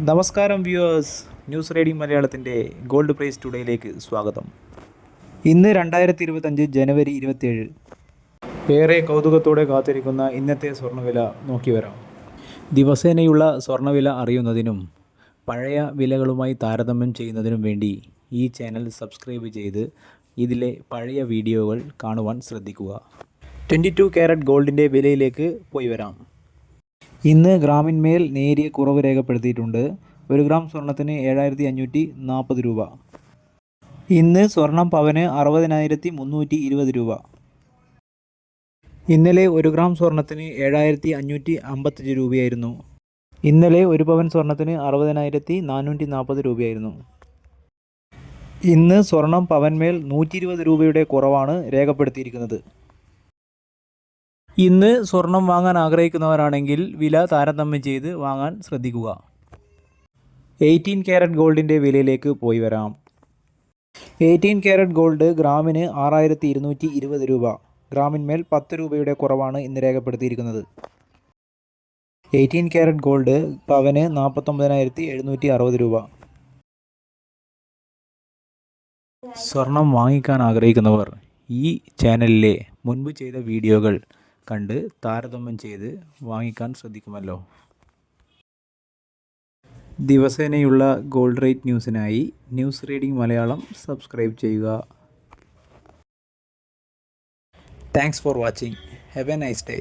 നമസ്കാരം viewers, news reading മലയാളത്തിൻ്റെ gold price ടുഡേയിലേക്ക് സ്വാഗതം. ഇന്ന് 2025 ജനുവരി 27. ഏറെ കൗതുകത്തോടെ കാത്തിരിക്കുന്ന ഇന്നത്തെ സ്വർണ്ണവില നോക്കി വരാം. ദിവസേനയുള്ള സ്വർണ്ണവില അറിയുന്നതിനും പഴയ വിലകളുമായി താരതമ്യം ചെയ്യുന്നതിനും വേണ്ടി ഈ ചാനൽ സബ്സ്ക്രൈബ് ചെയ്ത് ഇതിലെ പഴയ വീഡിയോകൾ കാണുവാൻ ശ്രദ്ധിക്കുക. 22 കാരറ്റ് ഗോൾഡിൻ്റെ വിലയിലേക്ക് പോയി വരാം. ഇന്ന് ഗ്രാമിന്മേൽ നേരിയ കുറവ് രേഖപ്പെടുത്തിയിട്ടുണ്ട്. 1 ഗ്രാം സ്വർണത്തിന് 7540 രൂപ. ഇന്ന് സ്വർണം പവന് 60,320 രൂപ. ഇന്നലെ 1 ഗ്രാം സ്വർണത്തിന് 7555 രൂപയായിരുന്നു. ഇന്നലെ 1 പവൻ സ്വർണത്തിന് 60,440 രൂപയായിരുന്നു. ഇന്ന് സ്വർണം പവന്മേൽ 120 രൂപയുടെ കുറവാണ് രേഖപ്പെടുത്തിയിരിക്കുന്നത്. ഇന്ന് സ്വർണം വാങ്ങാൻ ആഗ്രഹിക്കുന്നവരാണെങ്കിൽ വില താരതമ്യം ചെയ്ത് വാങ്ങാൻ ശ്രദ്ധിക്കുക. 18 കാരറ്റ് ഗോൾഡിൻ്റെ വിലയിലേക്ക് പോയി വരാം. 18 കാരറ്റ് ഗോൾഡ് ഗ്രാമിന് 6220 രൂപ. ഗ്രാമിന്മേൽ 10 രൂപയുടെ കുറവാണ് ഇന്ന് രേഖപ്പെടുത്തിയിരിക്കുന്നത്. 18 കാരറ്റ് ഗോൾഡ് പവന് 49,760 രൂപ. സ്വർണം വാങ്ങിക്കാൻ ആഗ്രഹിക്കുന്നവർ ഈ ചാനലിലെ മുൻപ് ചെയ്ത വീഡിയോകൾ കണ്ട് താരതമ്യം ചെയ്ത് വാങ്ങിക്കാൻ ശ്രദ്ധിക്കുമല്ലോ. ദിവസേനയുള്ള ഗോൾഡ് റേറ്റ് ന്യൂസിനായി ന്യൂസ് റീഡിംഗ് മലയാളം സബ്സ്ക്രൈബ് ചെയ്യുക. Thanks for watching. Have a nice day.